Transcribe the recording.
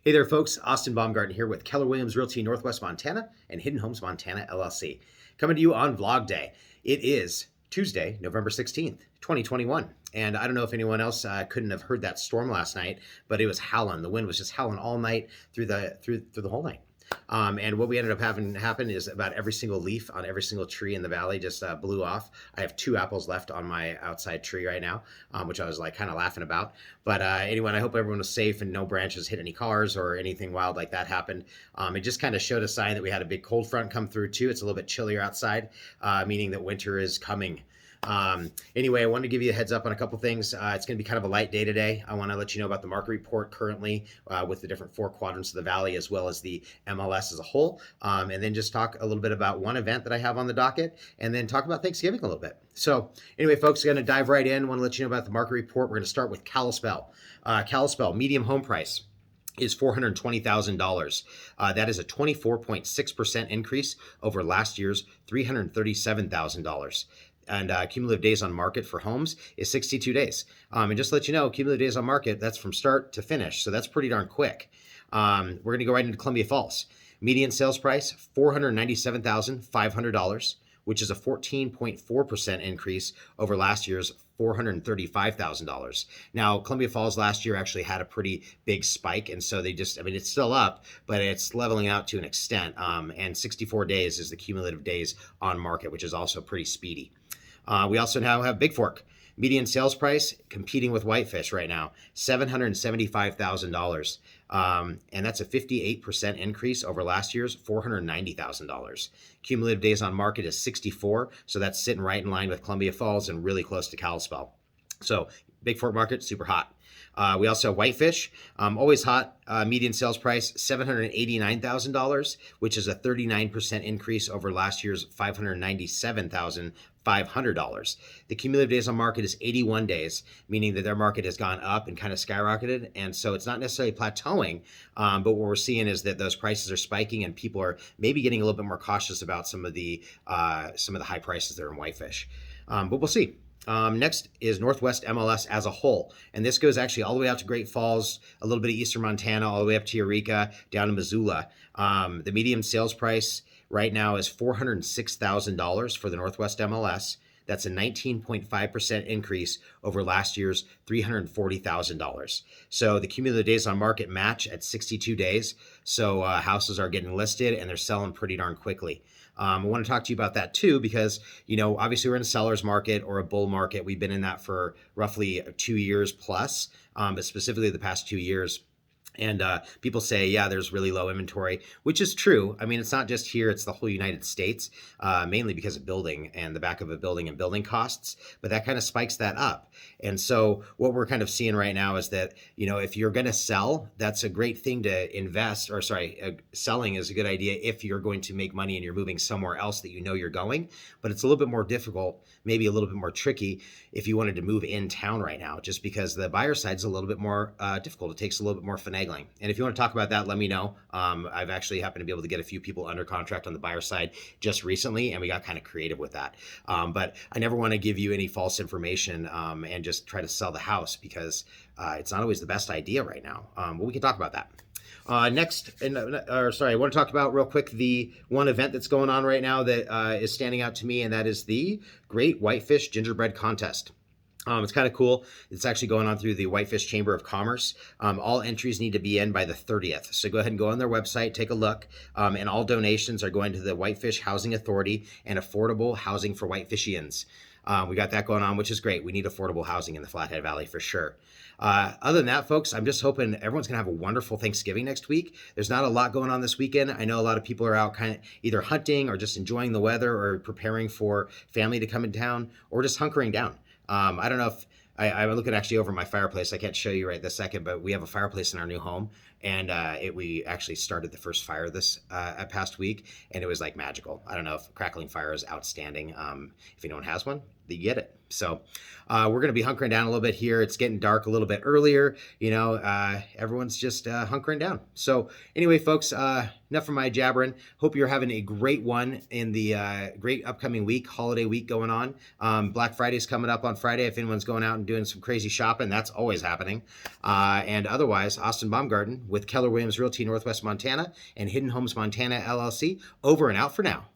Hey there, folks. Austin Baumgarten here with Keller Williams Realty Northwest Montana and Hidden Homes Montana LLC. Coming to you on Vlog Day. It is Tuesday, November 16th, 2021. And I don't know if anyone else couldn't have heard that storm last night, but it was howling. The wind was just howling all night through the whole night. And what we ended up having happen is about every single leaf on every single tree in the valley just blew off. I have 2 apples left on my outside tree right now, which I was like kind of laughing about. But anyway, I hope everyone was safe and no branches hit any cars or anything wild like that happened. It just kind of showed a sign that we had a big cold front come through too. It's a little bit chillier outside, meaning that winter is coming. Anyway, I wanted to give you a heads up on a couple things. It's going to be kind of a light day today. I want to let you know about the market report currently with the different 4 quadrants of the valley as well as the MLS as a whole. And then just talk a little bit about one event that I have on the docket and then talk about Thanksgiving a little bit. So anyway, folks, going to dive right in. I want to let you know about the market report. We're going to start with Kalispell. Kalispell, medium home price is $420,000. That is a 24.6% increase over last year's $337,000. And cumulative days on market for homes is 62 days. And just to let you know, cumulative days on market, that's from start to finish. So that's pretty darn quick. We're going to go right into Columbia Falls. Median sales price, $497,500, which is a 14.4% increase over last year's $435,000. Now, Columbia Falls last year actually had a pretty big spike. And so it's still up, but it's leveling out to an extent. And 64 days is the cumulative days on market, which is also pretty speedy. We also now have Big Fork. Median sales price competing with Whitefish right now, $775,000. And that's a 58% increase over last year's $490,000. Cumulative days on market is 64. So that's sitting right in line with Columbia Falls and really close to Kalispell. So Big Fork market, super hot. We also have Whitefish, always hot. Median sales price, $789,000, which is a 39% increase over last year's $597,500. The cumulative days on market is 81 days, meaning that their market has gone up and kind of skyrocketed. And so it's not necessarily plateauing, but what we're seeing is that those prices are spiking and people are maybe getting a little bit more cautious about some of the high prices that are in Whitefish. But we'll see. Next is Northwest MLS as a whole. And this goes actually all the way out to Great Falls, a little bit of eastern Montana, all the way up to Eureka, down to Missoula. The median sales price right now is $406,000 for the Northwest MLS. That's a 19.5% increase over last year's $340,000. So the cumulative days on market match at 62 days. So houses are getting listed and they're selling pretty darn quickly. I want to talk to you about that too, because, obviously we're in a seller's market or a bull market. We've been in that for roughly 2 years plus, but specifically the past 2 years. And people say, yeah, there's really low inventory, which is true. I mean, it's not just here, it's the whole United States, mainly because of building and the back of a building and building costs, but that kind of spikes that up. And so what we're kind of seeing right now is that, if you're going to sell, that's a great thing to invest, selling is a good idea if you're going to make money and you're moving somewhere else that you're going, but it's a little bit more difficult, maybe a little bit more tricky if you wanted to move in town right now, just because the buyer side is a little bit more difficult. It takes a little bit more finagling. And if you want to talk about that, let me know. I've actually happened to be able to get a few people under contract on the buyer side just recently, and we got kind of creative with that. But I never want to give you any false information and just try to sell the house because it's not always the best idea right now. But we can talk about that. I want to talk about real quick the one event that's going on right now that is standing out to me, and that is the Great Whitefish Gingerbread Contest. It's kind of cool. It's actually going on through the Whitefish Chamber of Commerce. All entries need to be in by the 30th. So go ahead and go on their website, take a look. And all donations are going to the Whitefish Housing Authority and Affordable Housing for Whitefishians. We got that going on, which is great. We need affordable housing in the Flathead Valley for sure. Other than that, folks, I'm just hoping everyone's going to have a wonderful Thanksgiving next week. There's not a lot going on this weekend. I know a lot of people are out kind of either hunting or just enjoying the weather or preparing for family to come in town or just hunkering down. I don't know if I'm looking actually over my fireplace. I can't show you right this second, but we have a fireplace in our new home, and we actually started the first fire this past week, and it was like magical. I don't know if crackling fire is outstanding. If anyone has one, you get it. So we're going to be hunkering down a little bit here. It's getting dark a little bit earlier. Everyone's just hunkering down. So anyway, folks, enough from my jabbering. Hope you're having a great one in the great upcoming week, holiday week going on. Black Friday's coming up on Friday. If anyone's going out and doing some crazy shopping, that's always happening. And otherwise, Austin Baumgarten with Keller Williams Realty Northwest Montana and Hidden Homes Montana LLC, over and out for now.